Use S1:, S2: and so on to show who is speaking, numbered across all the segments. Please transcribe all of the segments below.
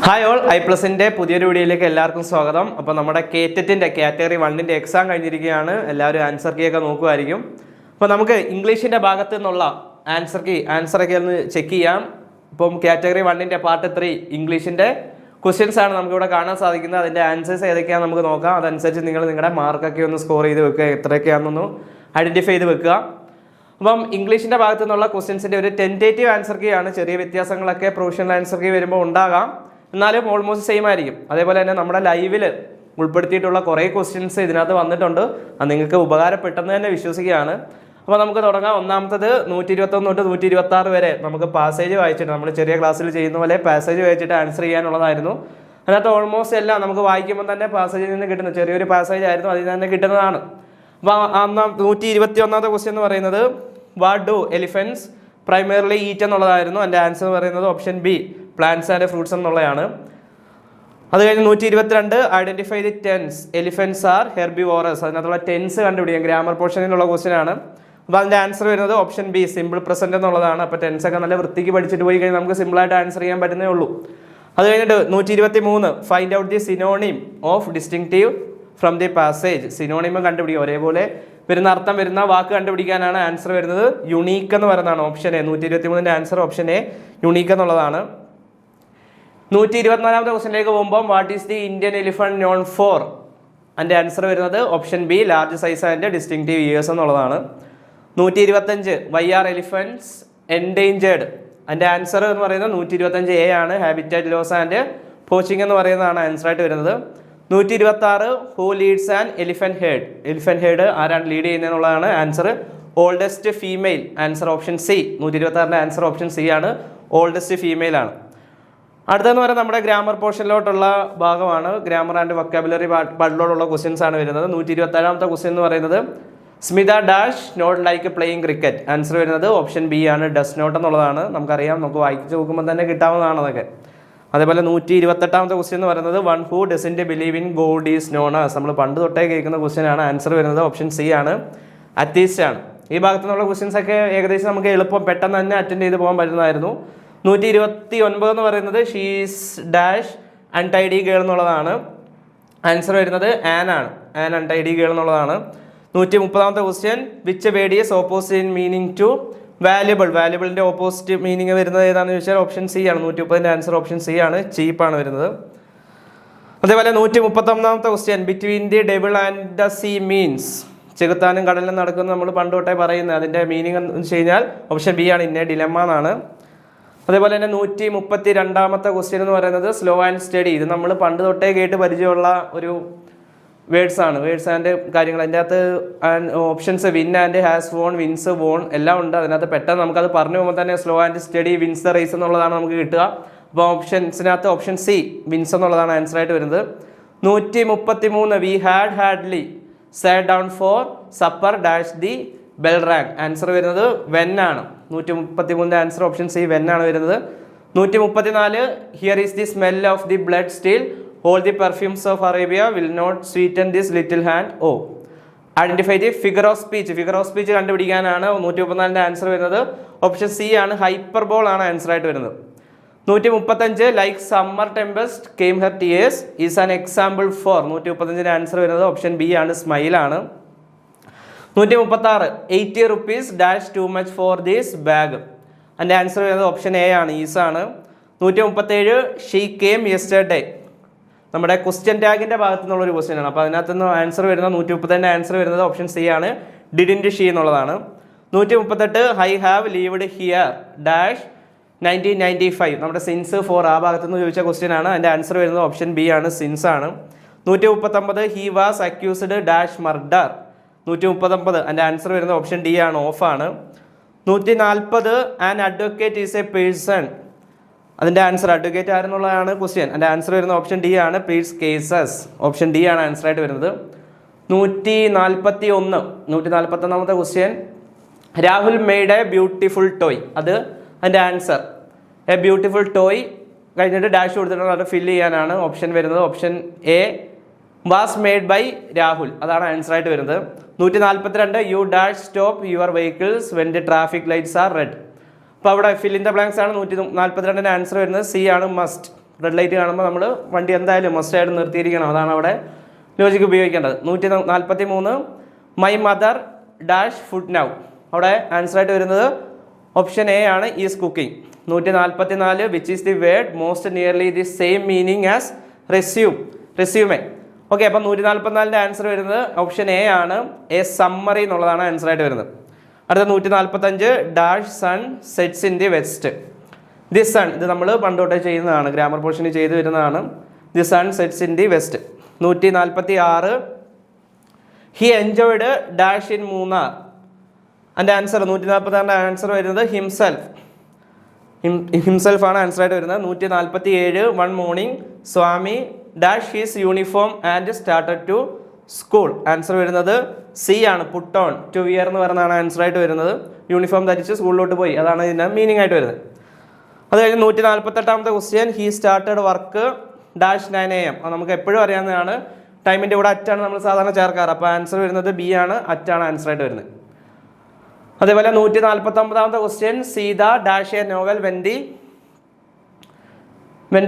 S1: Hi all I പ്ലസിൻ്റെ പുതിയൊരു വീഡിയോയിലേക്ക് എല്ലാവർക്കും സ്വാഗതം. അപ്പോൾ നമ്മുടെ കേറ്ററ്റിൻ്റെ കാറ്റഗറി 1 എക്സാം കഴിഞ്ഞിരിക്കുകയാണ്. എല്ലാവരും ആൻസർ കീ ഒക്കെ നോക്കുമായിരിക്കും. അപ്പോൾ നമുക്ക് ഇംഗ്ലീഷിൻ്റെ ഭാഗത്തു നിന്നുള്ള ആൻസറൊക്കെ ഒന്ന് ചെക്ക് ചെയ്യാം. ഇപ്പം കാറ്റഗറി 1 പാർട്ട് 3 ഇംഗ്ലീഷിൻ്റെ ക്വസ്റ്റ്യൻസ് ആണ് നമുക്കിവിടെ കാണാൻ സാധിക്കുന്നത്. അതിൻ്റെ ആൻസേഴ്സ് ഏതൊക്കെയാണെന്ന് നമുക്ക് നോക്കാം. അതനുസരിച്ച് നിങ്ങൾ നിങ്ങളുടെ മാർക്കൊക്കെ ഒന്ന് സ്കോർ ചെയ്ത് വെക്കുക, എത്രയൊക്കെയാണെന്നൊന്ന് ഐഡൻറ്റിഫൈ ചെയ്ത് വെക്കുക. അപ്പം ഇംഗ്ലീഷിൻ്റെ ഭാഗത്തു നിന്നുള്ള ക്വസ്റ്റ്യൻസിൻ്റെ ഒരു ടെൻറ്റേറ്റീവ് ആൻസർ കീ ആണ്. ചെറിയ വ്യത്യാസങ്ങളൊക്കെ പ്രൊഫഷണൽ ആൻസർ കീ വരുമ്പോൾ ഉണ്ടാകാം, എന്നാലും ഓൾമോസ്റ്റ് സെയിം ആയിരിക്കും. അതേപോലെ തന്നെ നമ്മുടെ ലൈവിൽ ഉൾപ്പെടുത്തിയിട്ടുള്ള കുറേ ക്വസ്റ്റ്യൻസ് ഇതിനകത്ത് വന്നിട്ടുണ്ട്. അത് നിങ്ങൾക്ക് ഉപകാരപ്പെട്ടെന്ന് തന്നെ വിശ്വസിക്കുകയാണ്. അപ്പോൾ നമുക്ക് തുടങ്ങാം. ഒന്നാമത്തത് 121 തൊട്ട് 126 വരെ നമുക്ക് പാസേജ് വായിച്ചിട്ട്, നമ്മൾ ചെറിയ ക്ലാസ്സിൽ ചെയ്യുന്ന പോലെ പാസേജ് വായിച്ചിട്ട് ആൻസർ ചെയ്യാനുള്ളതായിരുന്നു. അതിനകത്ത് ഓൾമോസ്റ്റ് എല്ലാം നമുക്ക് വായിക്കുമ്പോൾ തന്നെ പാസേജിൽ നിന്ന് കിട്ടുന്ന ചെറിയൊരു പാസേജ് ആയിരുന്നു, അതിൽ തന്നെ കിട്ടുന്നതാണ്. അപ്പോൾ 121ാമത്തെ ക്വസ്റ്റ്യൻ എന്ന് പറയുന്നത് what do elephants primarily eat എന്നുള്ളതായിരുന്നു. എൻ്റെ ആൻസർ എന്ന് പറയുന്നത് option B, plants and fruits എന്നുള്ളതാണ്. അത് കഴിഞ്ഞ് 122 identify the tense elephants are herbivorous. അതിനകത്തുള്ള ടെൻസ് കണ്ടുപിടിക്കാം. ഗ്രാമർ പോർഷനിലുള്ള ക്വസ്റ്റ്യൻ ആണ്. അപ്പോൾ അതിൻ്റെ ആൻസർ വരുന്നത് ഓപ്ഷൻ ബി, സിമ്പിൾ പ്രസന്റ് എന്നുള്ളതാണ്. അപ്പോൾ ടെൻസ് ഒക്കെ നല്ല വൃത്തിക്ക് പഠിച്ചിട്ട് പോയി കഴിഞ്ഞാൽ നമുക്ക് സിമ്പിളായിട്ട് ആൻസർ ചെയ്യാൻ പറ്റുന്നേ ഉള്ളൂ. അത് കഴിഞ്ഞിട്ട് 123 find out the synonym of distinctive from the passage. സിനോണിമം കണ്ടുപിടിക്കുക, ഒരേപോലെ വരുന്ന അർത്ഥം വരുന്ന വാക്ക് കണ്ടുപിടിക്കാനാണ് ആൻസർ വരുന്നത്. യുണീക്ക് എന്ന് പറയുന്നതാണ് ഓപ്ഷൻ എ. 123ന്റെ ആൻസർ ഓപ്ഷൻ എ, യുണീക്ക് എന്നുള്ളതാണ്. 124ാമത്തെ ക്വസ്റ്റ്യനിലേക്ക് പോകുമ്പോൾ what is the Indian elephant known for? അതിൻ്റെ ആൻസർ വരുന്നത് option B, large size and distinctive ears എന്നുള്ളതാണ്. 125 വൈ ആർ എലിഫൻറ്റ്സ് എൻഡേഞ്ചേർഡ്? അതിൻ്റെ ആൻസർ എന്ന് പറയുന്നത് 125 എ ആണ്, ഹാബിറ്റാറ്റ് ലോസ് ആൻഡ് പോച്ചിങ് എന്ന് പറയുന്നതാണ് ആൻസർ ആയിട്ട് വരുന്നത്. 126 who leads and elephant head? Elephant head ആരാണ് ലീഡ് ചെയ്യുന്നതെന്നുള്ളതാണ് answer. Oldest female, answer option C. 126ന്റെ ആൻസർ ഓപ്ഷൻ സി ആണ്, ഓൾഡസ്റ്റ് ഫീമെയിൽ ആണ്. അടുത്തെന്ന് പറയുന്നത് നമ്മുടെ ഗ്രാമർ പോർഷനിലോട്ടുള്ള ഭാഗമാണ്. ഗ്രാമർ ആൻഡ് വൊക്കാബുലറി പാർട്ടിലോട്ടുള്ള ക്വസ്റ്റ്യൻസ് ആണ് വരുന്നത്. 127ാമത്തെ ക്വസ്റ്റ്യൻ എന്ന് പറയുന്നത് Smita dash not like playing cricket? Answer വരുന്നത് ഓപ്ഷൻ ബി ആണ്, ഡസ് നോട്ട് എന്നുള്ളതാണ്. നമുക്കറിയാം, നമുക്ക് വായിച്ച് നോക്കുമ്പോൾ തന്നെ കിട്ടാവുന്നതാണ് അതൊക്കെ. അതേപോലെ 128ാമത്തെ ക്വസ്റ്റ്യൻ എന്ന് പറയുന്നത് one who doesn't believe in God is known as? നമ്മൾ പണ്ട് തൊട്ടേ കേൾക്കുന്ന ക്വസ്റ്റ്യൻ ആണ്. ആൻസർ വരുന്നത് ഓപ്ഷൻ സി ആണ്, അത്തീസ്റ്റ് ആണ്. ഈ ഭാഗത്തു നിന്നുള്ള ക്വസ്റ്റ്യൻസ് ഒക്കെ ഏകദേശം നമുക്ക് എളുപ്പം പെട്ടെന്ന് തന്നെ അറ്റൻഡ് ചെയ്ത് പോകാൻ പറ്റുന്നതായിരുന്നു. 129 എന്ന് പറയുന്നത് ഷീസ് ഡാഷ് അൺടൈഡി ഗേൾ എന്നുള്ളതാണ്. ആൻസർ വരുന്നത് ആൻ ആണ്, ആൻ അൺടൈഡി ഗേൾ എന്നുള്ളതാണ്. 130ാമത്തെ question which word is opposite in meaning to valuable? വാല്യുബിളിൻ്റെ ഓപ്പോസിറ്റ് മീനിങ് വരുന്നത് ഏതാണെന്ന് ചോദിച്ചാൽ ഓപ്ഷൻ സി ആണ്. 130ന്റെ ആൻസർ ഓപ്ഷൻ സി ആണ്, ചീപ്പാണ് വരുന്നത്. അതേപോലെ 131ാമത്തെ question between the devil and the sea means? ചെകുത്താനും കടലിലും നടക്കുന്നത് നമ്മൾ പണ്ട് തൊട്ടേ പറയുന്നത്. അതിൻ്റെ മീനിങ് എന്ന് വെച്ച് കഴിഞ്ഞാൽ ഓപ്ഷൻ ബി ആണ്, ഇന്നെ ഡിലെമ്മ എന്നാണ്. അതേപോലെ തന്നെ 132ാമത്തെ ക്വസ്റ്റ്യൻ എന്ന് പറയുന്നത് സ്ലോ ആൻഡ് സ്റ്റഡി. ഇത് നമ്മൾ പണ്ട് തൊട്ടേ കേട്ട് പരിചയമുള്ള ഒരു വേർഡ്സ് ആണ്, വേർഡ്സ് ആൻഡ് കാര്യങ്ങൾ. അതിൻ്റെ അകത്ത് options win and has won, wins, won എല്ലാം ഉണ്ട്. അതിനകത്ത് പെട്ടെന്ന് നമുക്കത് പറഞ്ഞു പോകുമ്പോൾ തന്നെ slow and steady wins the race എന്നുള്ളതാണ് നമുക്ക് കിട്ടുക. അപ്പോൾ ഓപ്ഷൻസിനകത്ത് ഓപ്ഷൻ സി, വിൻസ് എന്നുള്ളതാണ് ആൻസർ ആയിട്ട് വരുന്നത്. 133 we had hardly sat down for supper dash the bell rang? Answer വരുന്നത് വെൻ ആണ്. 133ന്റെ ആൻസർ ഓപ്ഷൻ സി, വെൻ ആണ് വരുന്നത്. 134 here is the smell of the blood still all the perfumes of Arabia will not sweeten this little hand oh? Identify the figure of speech. Figure of speech കണ്ടുപിടിക്കാനാണ് 134ന്റെ answer വരുന്നത്. Option C ആണ്, hyperbole ആണ് answer ആയിട്ട് വരുന്നത്. 135 like summer tempest came her tears is an example for? 135ന്റെ answer വരുന്നത് option B ആണ്, സ്മൈൽ ആണ്. 136 80 rupees dash too much for this bag? അതിൻ്റെ ആൻസർ വരുന്നത് ഓപ്ഷൻ എ ആണ്, ഈസ് ആണ്. 137 ഷീ കെയിം യെസ്റ്റർഡേ? നമ്മുടെ ക്വസ്റ്റ്യൻ ടാഗിൻ്റെ ഭാഗത്തു നിന്നുള്ളൊരു ക്വസ്റ്റ്യൻ ആണ്. അപ്പോൾ അതിനകത്ത് നിന്ന് ആൻസർ വരുന്നത് 130ന്റെ ആൻസർ വരുന്നത് ഓപ്ഷൻ സി ആണ്, ഡിഡിൻറ്റ് ഷീ എന്നുള്ളതാണ്. 138 I have lived here dash 1995? നമ്മുടെ സിൻസ് ഫോർ ആ ഭാഗത്തു നിന്ന് ചോദിച്ച ക്വസ്റ്റ്യൻ ആണ്. അതിൻ്റെ ആൻസർ വരുന്നത് ഓപ്ഷൻ ബി ആണ്, സിൻസ് ആണ്. 139 he was accused dash murder? 139 അതിൻ്റെ ആൻസർ വരുന്നത് ഓപ്ഷൻ ഡി ആണ്, ഓഫ് ആണ്. 140 an advocate is a person? അതിൻ്റെ ആൻസർ അഡ്വക്കേറ്റ് ആരെന്നുള്ളതാണ് ക്വസ്റ്റ്യൻ. അതിൻ്റെ ആൻസർ വരുന്നത് ഓപ്ഷൻ ഡി ആണ്, പ്ലീഡ്സ് കേസസ്. ഓപ്ഷൻ ഡി ആണ് ആൻസർ ആയിട്ട് വരുന്നത്. 141ാമത്തെ question Rahul made a beautiful toy? അത് അതിൻ്റെ ആൻസർ എ ബ്യൂട്ടിഫുൾ ടോയ് കഴിഞ്ഞിട്ട് ഡാഷ് കൊടുത്തിട്ടുള്ള അത് ഫില്ല് ചെയ്യാനാണ്. ഓപ്ഷൻ വരുന്നത് option A was made by Rahul, അതാണ് ആൻസർ ആയിട്ട് വരുന്നത്. 142 you dash stop your vehicles when the traffic lights are red? അപ്പോൾ അവിടെ ഫിൽ ഇൻ ദ ബ്ലാങ്ക്സ് ആണ്. 142ന്റെ ആൻസർ വരുന്നത് സി ആണ്, മസ്റ്റ്. റെഡ് ലൈറ്റ് കാണുമ്പോൾ നമ്മൾ വണ്ടി എന്തായാലും മസ്റ്റായിട്ട് നിർത്തിയിരിക്കണം. അതാണ് അവിടെ ലോജിക്ക് ഉപയോഗിക്കേണ്ടത്. 143 my mother dash food now. അവിടെ ആൻസർ ആയിട്ട് വരുന്നത് ഓപ്ഷൻ എ ആണ്, is cooking. 144 which is the word most nearly the same meaning as resume. Okay, അപ്പം 144ൻ്റെ ആൻസർ വരുന്നത് ഓപ്ഷൻ എ ആണ്, എ സമ്മറി എന്നുള്ളതാണ് ആൻസർ ആയിട്ട് വരുന്നത്. അടുത്ത 145 dash sun sets in the west. The sun, ഇത് നമ്മൾ പണ്ടോട്ടേ ചെയ്യുന്നതാണ്, ഗ്രാമർ പോർഷനിൽ ചെയ്തു വരുന്നതാണ്. The sun sets in the west. 146 he enjoyed dash in Munnar. അതിൻ്റെ ആൻസർ 146ൻ്റെ ആൻസർ വരുന്നത് ഹിംസെൽഫ് ആണ് ആൻസർ ആയിട്ട് വരുന്നത്. 147 one morning Swami dash his uniform and started to school. Answer വരുന്നത് സി ആണ്, പുട്ട് ഓൺ ടു വിയർ എന്ന് പറയുന്നതാണ് ആൻസർ ആയിട്ട് വരുന്നത്. യൂണിഫോം ധരിച്ച് സ്കൂളിലോട്ട് പോയി, അതാണ് ഇതിൻ്റെ മീനിങ് ആയിട്ട് വരുന്നത്. അത് കഴിഞ്ഞ് 148ാമത്തെ question he started work dash 9 AM. അത് നമുക്ക് എപ്പോഴും അറിയാവുന്നതാണ്, ടൈമിൻ്റെ കൂടെ അറ്റാണ് നമ്മൾ സാധാരണ ചേർക്കാറ്. അപ്പോൾ ആൻസർ വരുന്നത് ബി ആണ്, അറ്റാണ് ആൻസർ ആയിട്ട് വരുന്നത്. അതേപോലെ 149ാമത്തെ question Sita dash a novel when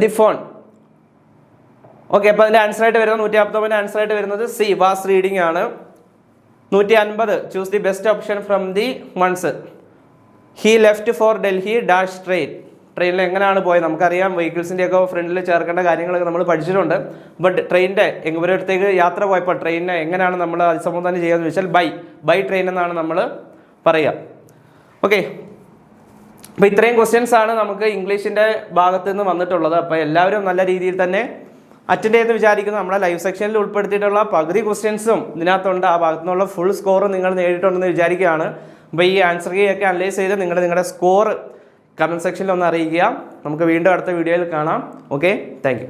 S1: the phone. Okay, അപ്പോൾ അതിൻ്റെ ആൻസർ ആയിട്ട് വരുന്നത് 149 ആൻസർ ആയിട്ട് വരുന്നത് സി വാസ് റീഡിംഗ് ആണ്. 150 choose the best option from the ones. He left for Delhi dash ട്രെയിനിൽ എങ്ങനെയാണ് പോയത്? നമുക്കറിയാം, വെഹിക്കിൾസിൻ്റെ ഒക്കെ ഫ്രണ്ടിൽ ചേർക്കേണ്ട കാര്യങ്ങളൊക്കെ നമ്മൾ പഠിച്ചിട്ടുണ്ട്. ബട്ട് ട്രെയിനിൻ്റെ ഒരിടത്തേക്ക് യാത്ര പോയപ്പോൾ ട്രെയിനിനെ എങ്ങനെയാണ് നമ്മൾ അഭിസംബോധന ചെയ്യുകയെന്ന് ചോദിച്ചാൽ ബൈ ട്രെയിൻ എന്നാണ് നമ്മൾ പറയുക. ഓക്കെ, അപ്പോൾ ഇത്രയും ക്വസ്റ്റ്യൻസ് ആണ് നമുക്ക് ഇംഗ്ലീഷിൻ്റെ ഭാഗത്ത് നിന്ന് വന്നിട്ടുള്ളത്. അപ്പോൾ എല്ലാവരും നല്ല രീതിയിൽ തന്നെ അറ്റൻഡ് ചെയ്തെന്ന് വിചാരിക്കുന്നു. നമ്മുടെ ലൈവ് സെക്ഷനിൽ ഉൾപ്പെടുത്തിയിട്ടുള്ള പകുതി ക്വസ്റ്റ്യൻസും ഇതിനകത്തുണ്ട്. ആ ഭാഗത്തു നിന്നുള്ള ഫുൾ സ്കോർ നിങ്ങൾ നേടിയിട്ടുണ്ടെന്ന് വിചാരിക്കുകയാണ്. അപ്പോൾ ഈ ആൻസർ കീ ഒക്കെ അനലൈസ് ചെയ്ത് നിങ്ങളുടെ സ്കോർ കമൻറ്റ് സെക്ഷനിൽ ഒന്ന് അറിയിക്കുക. നമുക്ക് വീണ്ടും അടുത്ത വീഡിയോയിൽ കാണാം. Okay, thank you.